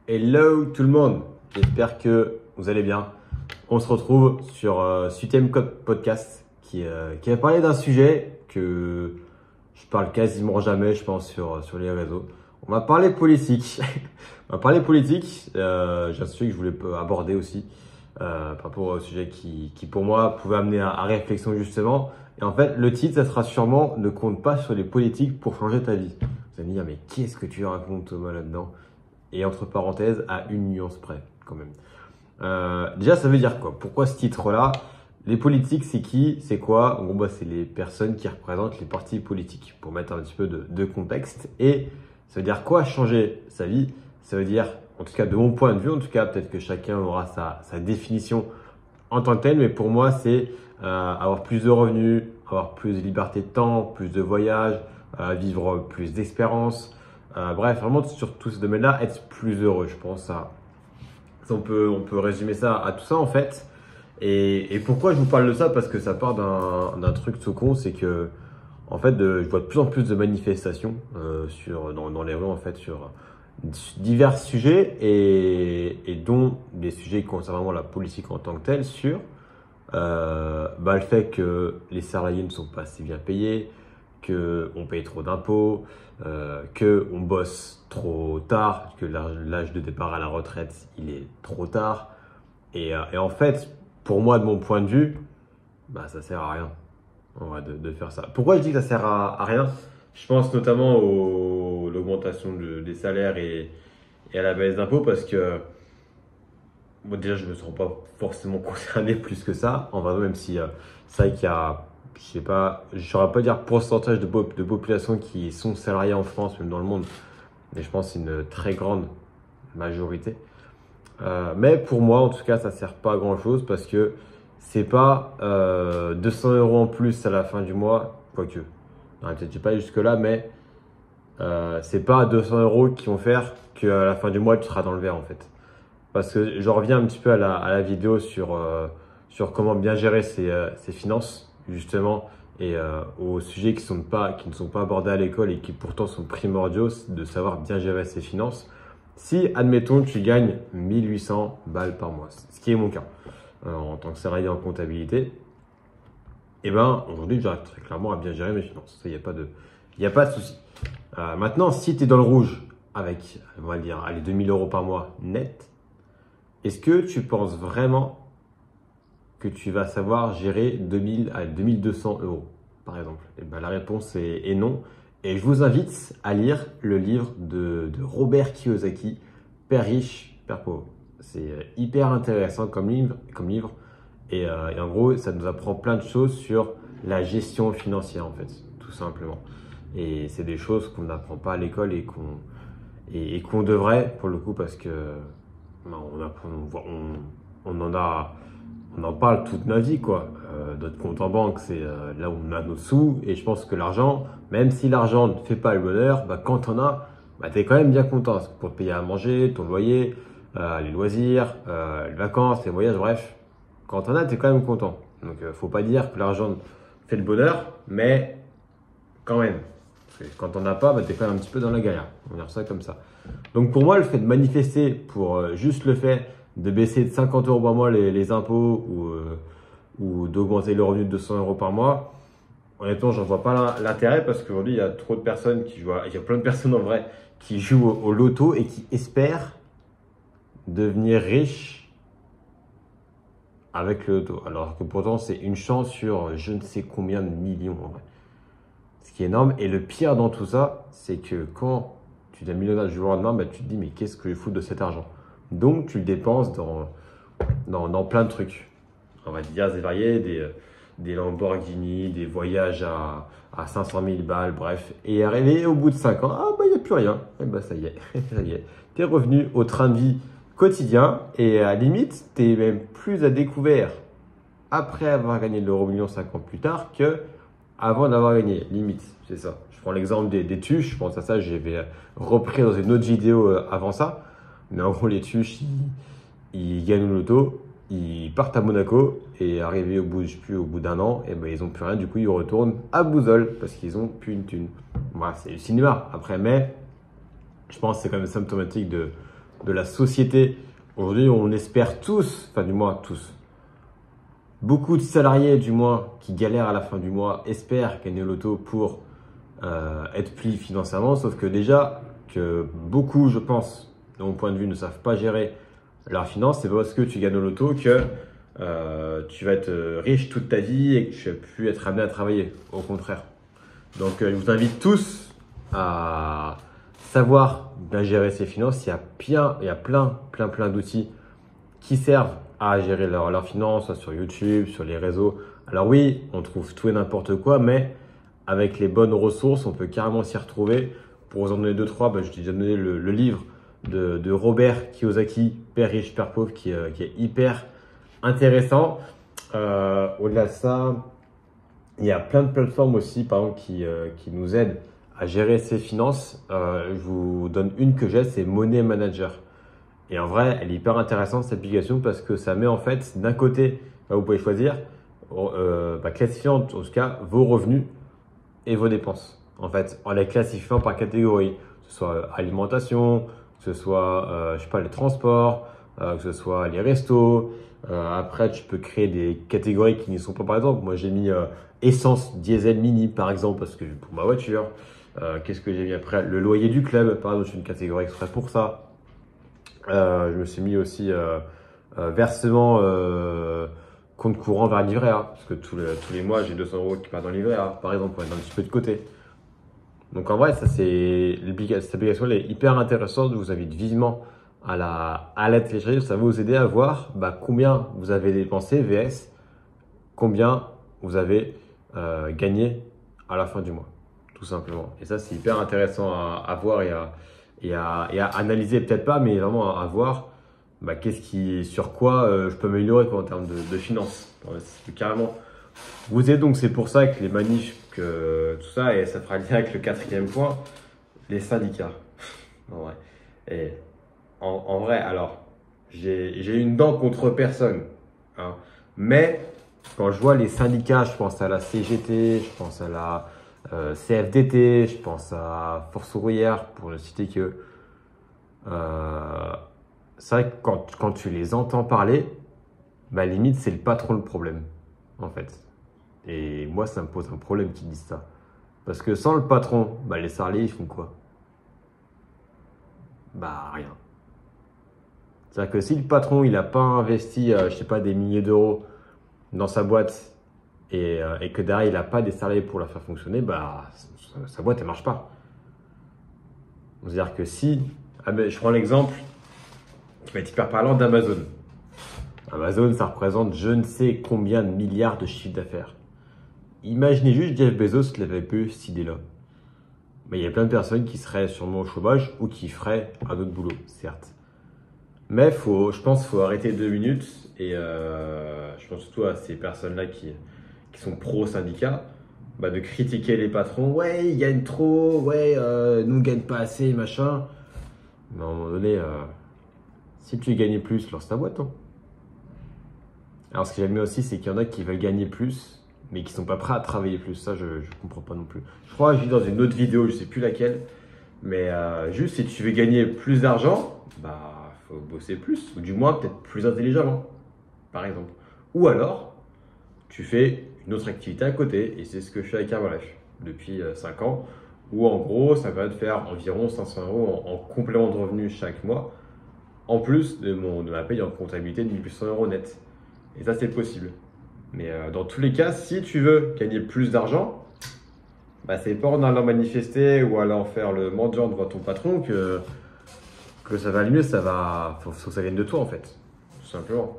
Hello tout le monde, j'espère que vous allez bien. On se retrouve sur Sutem Podcast qui va parler d'un sujet que je parle quasiment jamais, je pense, sur les réseaux. On va parler politique. On va parler politique. J'ai un sujet que je voulais aborder aussi par rapport au sujet qui pour moi pouvait amener à réflexion justement. Et en fait, le titre, ça sera sûrement « Ne compte pas sur les politiques pour changer ta vie ». Vous allez me dire, mais qu'est-ce que tu racontes Thomas là-dedans? Et entre parenthèses, à une nuance près quand même. Déjà, ça veut dire quoi? Pourquoi ce titre-là? Les politiques, c'est qui? C'est quoi? En gros, c'est les personnes qui représentent les partis politiques, pour mettre un petit peu de contexte. Et ça veut dire quoi changer sa vie? Ça veut dire, en tout cas de mon point de vue, en tout cas peut-être que chacun aura sa définition en tant que telle, mais pour moi, c'est avoir plus de revenus, avoir plus de liberté de temps, plus de voyages, vivre plus d'expériences. Bref, vraiment sur tous ces domaines-là, être plus heureux, je pense. On peut résumer ça à tout ça en fait. Et pourquoi je vous parle de ça? Parce que ça part d'un truc tout con, c'est que en fait, je vois de plus en plus de manifestations dans les rues en fait sur divers sujets et dont des sujets qui concernent vraiment la politique en tant que telle sur le fait que les salariés ne sont pas assez bien payés, qu'on paye trop d'impôts, qu'on bosse trop tard, que l'âge de départ à la retraite, il est trop tard. Et en fait, pour moi, de mon point de vue, ça sert à rien en vrai, de faire ça. Pourquoi je dis que ça sert à rien? Je pense notamment à l'augmentation des salaires et à la baisse d'impôts parce que moi, déjà, je ne me sens pas forcément concerné plus que ça. En vrai, même si c'est vrai qu'il y a, je sais pas, je ne saurais pas dire pourcentage de population qui sont salariés en France, même dans le monde, mais je pense que c'est une très grande majorité. Mais pour moi, en tout cas, ça ne sert pas à grand chose parce que c'est pas 200 € en plus à la fin du mois, quoique, peut-être je pas jusque-là, mais c'est pas 200 € qui vont faire qu'à la fin du mois, tu seras dans le vert en fait. Parce que je reviens un petit peu à la vidéo sur comment bien gérer ses finances, justement, et aux sujets qui ne sont pas abordés à l'école et qui pourtant sont primordiaux, de savoir bien gérer ses finances. Si, admettons, tu gagnes 1800 balles par mois, ce qui est mon cas, en tant que salarié en comptabilité, et aujourd'hui, j'arrive très clairement à bien gérer mes finances. Il n'y a pas de souci. Maintenant, si tu es dans le rouge avec, on va dire, allez, 2000 € par mois net, est-ce que tu penses vraiment que tu vas savoir gérer 2000 à 2200 € par exemple? La réponse est non. Et je vous invite à lire le livre de Robert Kiyosaki, Père riche, Père pauvre. C'est hyper intéressant comme livre. Et en gros, ça nous apprend plein de choses sur la gestion financière en fait, tout simplement. Et c'est des choses qu'on n'apprend pas à l'école et qu'on devrait pour le coup parce que on en parle toute notre vie, quoi. Notre compte en banque, c'est là où on a nos sous. Et je pense que l'argent, même si l'argent ne fait pas le bonheur, quand on a, tu es quand même bien content. Pour te payer à manger, ton loyer, les loisirs, les vacances, les voyages, bref. Quand on a, tu es quand même content. Donc, faut pas dire que l'argent fait le bonheur, mais quand même. Parce que quand on n'a pas, tu es quand même un petit peu dans la galère. On va dire ça comme ça. Donc pour moi, le fait de manifester pour juste le fait de baisser de 50 € par mois les impôts ou d'augmenter le revenu de 200 € par mois, honnêtement, j'en vois pas l'intérêt parce qu'aujourd'hui, il y a trop de personnes qui jouent, il y a plein de personnes en vrai qui jouent au loto et qui espèrent devenir riches avec le loto. Alors que pourtant, c'est une chance sur je ne sais combien de millions en vrai. Ce qui est énorme. Et le pire dans tout ça, c'est que quand tu deviens millionnaire du jour au lendemain, tu te dis mais qu'est-ce que je fous de cet argent? Donc tu le dépenses dans plein de trucs. On va dire des variés, des Lamborghini, des voyages à 500 000 balles, bref. Et arrivé au bout de 5 ans, il n'y a plus rien. Et ça y est, ça y est. Tu es revenu au train de vie quotidien et à la limite, tu es même plus à découvert après avoir gagné l'euro million 5 ans plus tard que avant d'avoir gagné. Limite, c'est ça. Je prends l'exemple des tuches, je pense à ça, j'avais repris dans une autre vidéo avant ça. Mais en gros, les tuches, ils gagnent le loto, ils partent à Monaco et arrivés au bout d'un an, ils n'ont plus rien. Du coup, ils retournent à Bouzol parce qu'ils n'ont plus une thune. Voilà, c'est du cinéma après, mais je pense que c'est quand même symptomatique de de la société. Aujourd'hui, on espère tous, enfin du moins tous, beaucoup de salariés du moins qui galèrent à la fin du mois espèrent gagner au loto pour être pris financièrement. Sauf que déjà que beaucoup, je pense, de mon point de vue, ne savent pas gérer leurs finances. C'est pas parce que tu gagnes au loto que tu vas être riche toute ta vie et que tu vas plus être amené à travailler. Au contraire. Donc, je vous invite tous à savoir bien gérer ses finances. Il y a plein d'outils qui servent à gérer leurs finances, soit sur YouTube, sur les réseaux. Alors oui, on trouve tout et n'importe quoi, mais avec les bonnes ressources, on peut carrément s'y retrouver. Pour vous en donner deux, trois, je t'ai déjà donné le livre de Robert Kiyosaki, Père riche, Père pauvre, qui est hyper intéressant. Au-delà de ça, il y a plein de plateformes aussi, par exemple, qui nous aident à gérer ses finances. Je vous donne une que j'ai, c'est Money Manager. Et en vrai, elle est hyper intéressante cette application parce que ça met en fait, d'un côté, vous pouvez choisir, classifier en tout cas vos revenus et vos dépenses. En fait, en les classifiant par catégorie, que ce soit alimentation, que ce soit les transports, que ce soit les restos. Après, tu peux créer des catégories qui n'y sont pas, par exemple. Moi, j'ai mis essence diesel mini, par exemple, parce que pour ma voiture. Qu'est-ce que j'ai mis après? Le loyer du club, par exemple, c'est une catégorie exprès pour ça. Je me suis mis aussi versement compte courant vers livret A, parce que tous les mois, j'ai 200 € qui partent dans livret A, par exemple, pour mettre un petit peu de côté. Donc en vrai, cette application elle est hyper intéressante. Je vous invite vivement à la télécharger. Ça va vous aider à voir combien vous avez dépensé vs combien vous avez gagné à la fin du mois, tout simplement. Et ça, c'est hyper intéressant à voir et à analyser, peut-être pas, mais vraiment à voir sur quoi je peux m'améliorer en termes de finances. C'est carrément vous aider. Donc c'est pour ça que les manifs, tout ça, et ça fera lien avec le quatrième point, les syndicats. En vrai. Et en vrai, alors, j'ai une dent contre personne, hein, mais quand je vois les syndicats, je pense à la CGT, je pense à la CFDT, je pense à Force ouvrière, pour ne citer que. C'est vrai que quand tu les entends parler, limite, c'est le patron le problème, en fait. Et moi, ça me pose un problème qu'ils disent ça. Parce que sans le patron, les salariés, ils font quoi? Rien. C'est-à-dire que si le patron, il n'a pas investi, des milliers d'euros dans sa boîte et que derrière, il n'a pas des salariés pour la faire fonctionner, sa boîte, elle ne marche pas. C'est-à-dire que si, je prends l'exemple qui va être hyper parlant d'Amazon. Amazon, ça représente je ne sais combien de milliards de chiffre d'affaires. Imaginez juste Jeff Bezos qui n'avait pas eu cette idée-là. Il y a plein de personnes qui seraient sûrement au chômage ou qui feraient un autre boulot, certes. Mais je pense qu'il faut arrêter 2 minutes et je pense surtout à ces personnes-là qui sont pro-syndicats, de critiquer les patrons. Ouais, ils gagnent trop, ouais, nous on ne gagne pas assez, machin. Mais à un moment donné, si tu gagnais plus, lance ta boîte. Hein. Alors ce que j'aime bien aussi, c'est qu'il y en a qui veulent gagner plus, mais qui ne sont pas prêts à travailler plus. Ça, je ne comprends pas non plus. Je crois que j'ai dit dans une autre vidéo, je ne sais plus laquelle, mais juste si tu veux gagner plus d'argent, faut bosser plus, ou du moins peut-être plus intelligemment, par exemple. Ou alors, tu fais une autre activité à côté, et c'est ce que je fais avec Herbalife depuis 5 ans, où en gros, ça va te faire environ 500 € en complément de revenus chaque mois, en plus de ma paye en comptabilité de 1800 € net. Et ça, c'est possible. Mais dans tous les cas, si tu veux gagner plus d'argent, c'est pas en allant manifester ou allant faire le mendiant devant ton patron que ça va aller mieux. Faut que ça vienne de toi, en fait, tout simplement.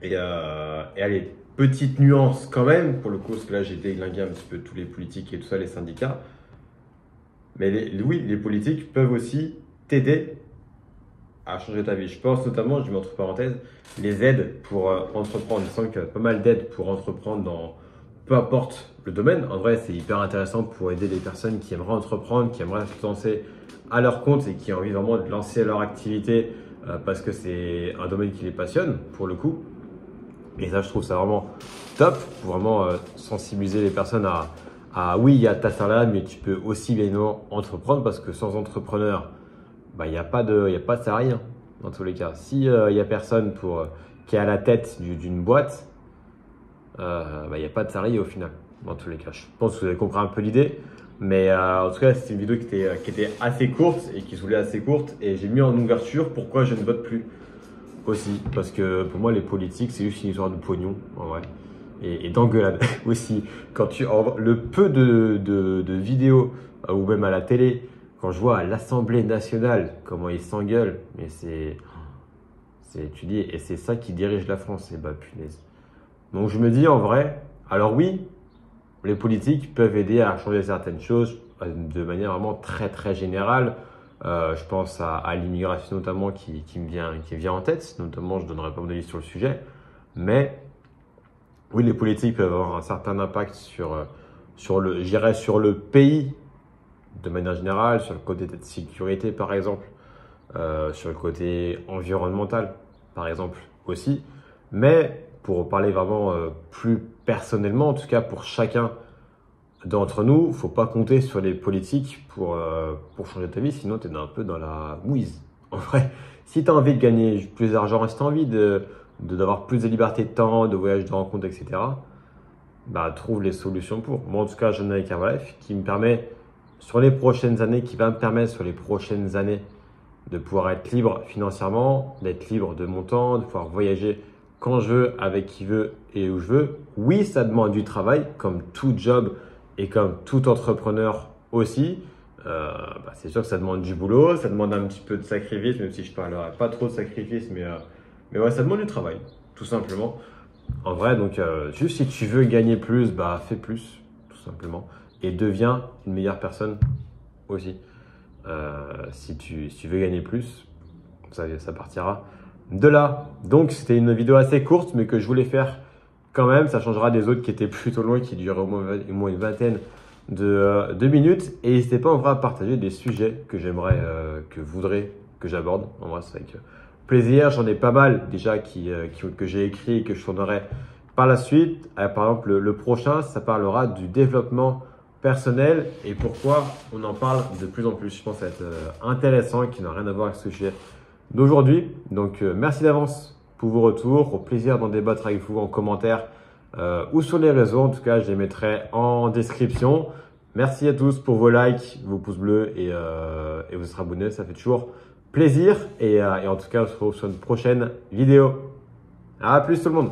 Et allez, petite nuance quand même, pour le coup, parce que là, j'ai déglingué un petit peu tous les politiques et tout ça, les syndicats. Mais oui, les politiques peuvent aussi t'aider à changer ta vie. Je pense notamment, je mets entre parenthèses, les aides pour entreprendre. Il semble qu'il y a pas mal d'aides pour entreprendre dans peu importe le domaine. En vrai, c'est hyper intéressant pour aider les personnes qui aimeraient entreprendre, qui aimeraient se lancer à leur compte et qui ont envie vraiment de lancer leur activité parce que c'est un domaine qui les passionne pour le coup. Et ça, je trouve ça vraiment top pour vraiment sensibiliser les personnes oui, il y a ta salade, mais tu peux aussi bien évidemment entreprendre parce que sans entrepreneur, bah, il n'y a pas de salarié hein, dans tous les cas. Si il n'y a personne qui est à la tête d'une boîte, bah, il n'y a pas de salarié au final, dans tous les cas. Je pense que vous avez compris un peu l'idée. Mais en tout cas, c'était une vidéo qui était assez courte et qui se voulait assez courte. Et j'ai mis en ouverture pourquoi je ne vote plus aussi. Parce que pour moi, les politiques, c'est juste une histoire de pognon, en vrai. Et d'engueulade aussi. Le peu de vidéos ou même à la télé, quand je vois à l'Assemblée nationale comment ils s'engueulent, mais tu dis, et c'est ça qui dirige la France, et bah punaise. Donc je me dis en vrai, alors oui, les politiques peuvent aider à changer certaines choses de manière vraiment très très générale. Je pense à l'immigration notamment qui vient en tête, notamment je ne donnerai pas mon avis sur le sujet, mais oui, les politiques peuvent avoir un certain impact sur le pays de manière générale, sur le côté de sécurité par exemple, sur le côté environnemental par exemple aussi. Mais pour parler vraiment plus personnellement, en tout cas pour chacun d'entre nous, il ne faut pas compter sur les politiques pour changer ta vie, sinon tu es un peu dans la mouise. En vrai, si tu as envie de gagner plus d'argent, si tu as envie d'avoir plus de liberté de temps, de voyage, de rencontres, etc., bah, trouve les solutions pour. Moi, en tout cas, j'en ai avec Herbalife qui me permet sur les prochaines années, qui va me permettre sur les prochaines années de pouvoir être libre financièrement, d'être libre de mon temps, de pouvoir voyager quand je veux, avec qui je veux et où je veux. Oui, ça demande du travail, comme tout job et comme tout entrepreneur aussi. Bah, c'est sûr que ça demande du boulot, ça demande un petit peu de sacrifice, même si je ne parlerai pas trop de sacrifice, mais ouais, ça demande du travail, tout simplement. En vrai, donc juste si tu veux gagner plus, bah fais plus, tout simplement. Et deviens une meilleure personne aussi. Si tu veux gagner plus, ça partira de là. Donc c'était une vidéo assez courte, mais que je voulais faire quand même. Ça changera des autres qui étaient plutôt longs, qui duraient au moins une vingtaine de minutes. Et n'hésitez pas en vrai à partager des sujets que j'aimerais, que vous voudrez que j'aborde. En vrai, c'est avec plaisir. J'en ai pas mal déjà que j'ai écrit et que je tournerai par la suite. Par exemple, le prochain, ça parlera du développement personnel et pourquoi on en parle de plus en plus. Je pense que ça va être intéressant et qui n'a rien à voir avec ce sujet d'aujourd'hui. Donc, merci d'avance pour vos retours. Au plaisir d'en débattre avec vous en commentaire ou sur les réseaux. En tout cas, je les mettrai en description. Merci à tous pour vos likes, vos pouces bleus et vous abonnés. Ça fait toujours plaisir. Et en tout cas, on se retrouve sur une prochaine vidéo. À plus tout le monde.